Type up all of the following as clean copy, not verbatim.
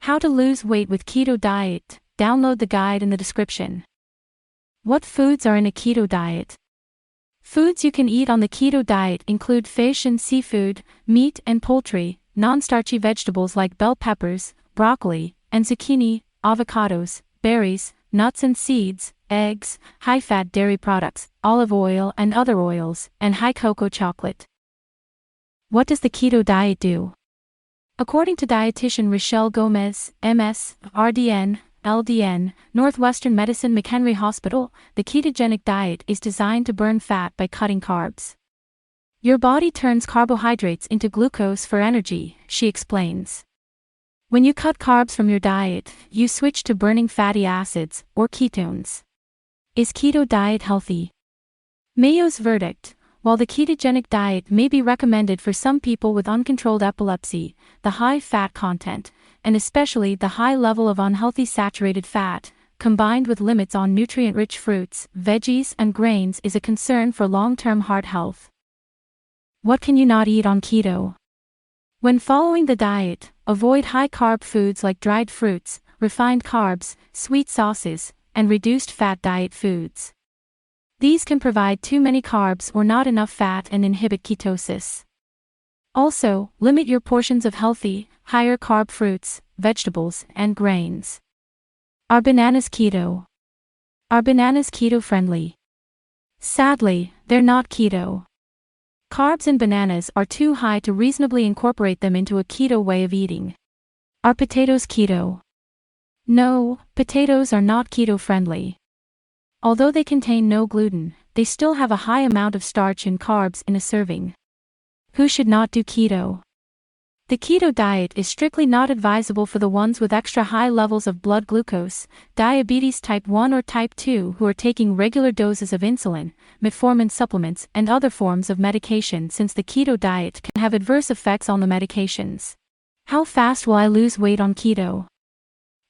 How to lose weight with keto diet. Download the guide in the description. What foods are in a keto diet? Foods you can eat on the keto diet include fish and seafood, meat and poultry, non-starchy vegetables like bell peppers, broccoli, and zucchini, avocados, berries, nuts and seeds, eggs, high-fat dairy products, olive oil and other oils, and high cocoa chocolate. What does the keto diet do? According to Dietitian Richelle Gomez, MS, RDN, LDN, Northwestern Medicine McHenry Hospital, the ketogenic diet is designed to burn fat by cutting carbs. Your body turns carbohydrates into glucose for energy, she explains. When you cut carbs from your diet, you switch to burning fatty acids, or ketones. Is keto diet healthy? Mayo's verdict: while the ketogenic diet may be recommended for some people with uncontrolled epilepsy, the high fat content, and especially the high level of unhealthy saturated fat, combined with limits on nutrient-rich fruits, veggies, and grains, is a concern for long-term heart health. What can you not eat on keto? When following the diet, avoid high-carb foods like dried fruits, refined carbs, sweet sauces, and reduced-fat diet foods. These can provide too many carbs or not enough fat and inhibit ketosis. Also, limit your portions of healthy, higher-carb fruits, vegetables, and grains. Are bananas keto? Are bananas keto-friendly? Sadly, they're not keto. Carbs in bananas are too high to reasonably incorporate them into a keto way of eating. Are potatoes keto? No, potatoes are not keto-friendly. Although they contain no gluten, they still have a high amount of starch and carbs in a serving. Who should not do keto? The keto diet is strictly not advisable for the ones with extra high levels of blood glucose, diabetes type 1 or type 2 who are taking regular doses of insulin, metformin supplements, and other forms of medication, since the keto diet can have adverse effects on the medications. How fast will I lose weight on keto?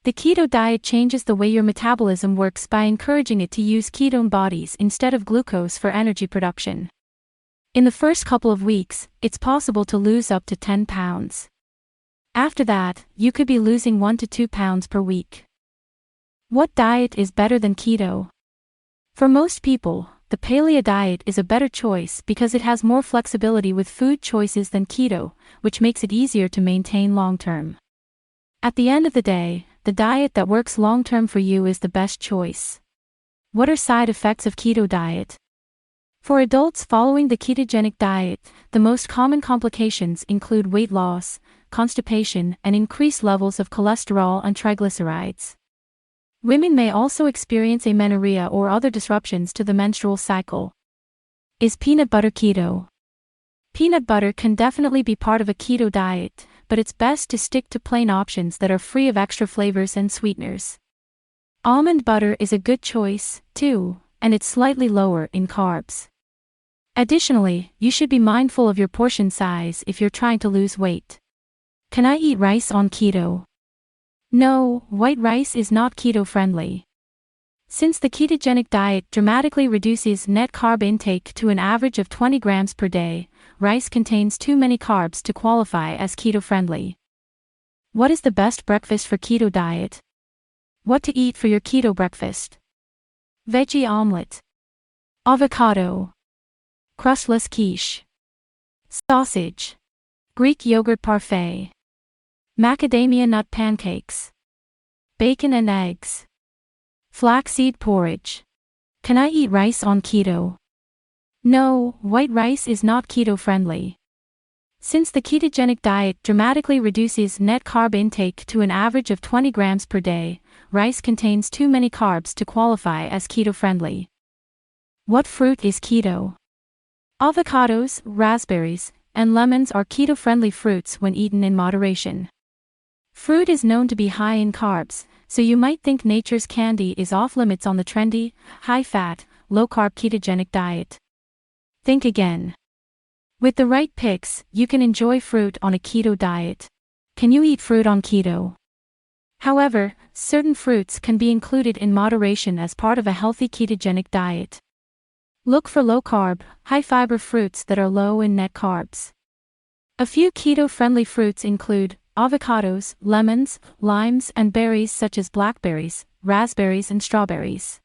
The keto diet changes the way your metabolism works by encouraging it to use ketone bodies instead of glucose for energy production. In the first couple of weeks, it's possible to lose up to 10 pounds. After that, you could be losing 1 to 2 pounds per week. What diet is better than keto? For most people, the paleo diet is a better choice because it has more flexibility with food choices than keto, which makes it easier to maintain long-term. At the end of the day, the diet that works long-term for you is the best choice. What are side effects of keto diet? For adults following the ketogenic diet, the most common complications include weight loss, constipation, and increased levels of cholesterol and triglycerides. Women may also experience amenorrhea or other disruptions to the menstrual cycle. Is peanut butter keto? Peanut butter can definitely be part of a keto diet, but it's best to stick to plain options that are free of extra flavors and sweeteners. Almond butter is a good choice, too, and it's slightly lower in carbs. Additionally, you should be mindful of your portion size if you're trying to lose weight. Can I eat rice on keto? No, white rice is not keto-friendly. Since the ketogenic diet dramatically reduces net carb intake to an average of 20 grams per day, rice contains too many carbs to qualify as keto-friendly. What is the best breakfast for keto diet? What to eat for your keto breakfast? Veggie omelet, avocado, crustless quiche, sausage, Greek yogurt parfait, macadamia nut pancakes, bacon and eggs, flaxseed porridge. Can I eat rice on keto? No, white rice is not keto-friendly. Since the ketogenic diet dramatically reduces net carb intake to an average of 20 grams per day, rice contains too many carbs to qualify as keto-friendly. What fruit is keto? Avocados, raspberries, and lemons are keto-friendly fruits when eaten in moderation. Fruit is known to be high in carbs, so you might think nature's candy is off-limits on the trendy, high-fat, low-carb ketogenic diet. Think again. With the right picks, you can enjoy fruit on a keto diet. Can you eat fruit on keto? However, certain fruits can be included in moderation as part of a healthy ketogenic diet. Look for low-carb, high-fiber fruits that are low in net carbs. A few keto-friendly fruits include avocados, lemons, limes, and berries such as blackberries, raspberries, and strawberries.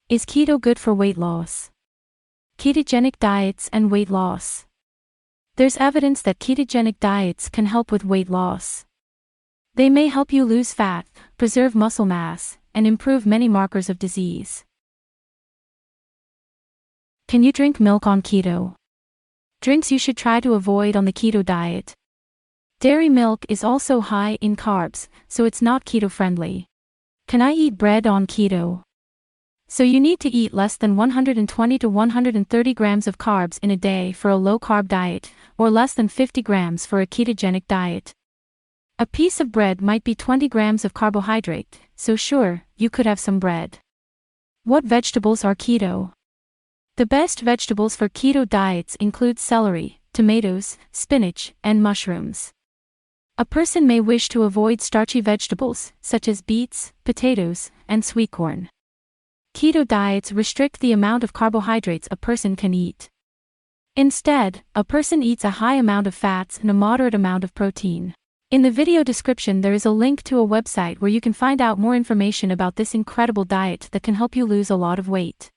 Is keto good for weight loss? Ketogenic diets and weight loss. There's evidence that ketogenic diets can help with weight loss. They may help you lose fat, preserve muscle mass, and improve many markers of disease. Can you drink milk on keto? Drinks you should try to avoid on the keto diet. Dairy milk is also high in carbs, so it's not keto-friendly. Can I eat bread on keto? So you need to eat less than 120 to 130 grams of carbs in a day for a low-carb diet, or less than 50 grams for a ketogenic diet. A piece of bread might be 20 grams of carbohydrate, so sure, you could have some bread. What vegetables are keto? The best vegetables for keto diets include celery, tomatoes, spinach, and mushrooms. A person may wish to avoid starchy vegetables, such as beets, potatoes, and sweet corn. Keto diets restrict the amount of carbohydrates a person can eat. Instead, a person eats a high amount of fats and a moderate amount of protein. In the video description there is a link to a website where you can find out more information about this incredible diet that can help you lose a lot of weight.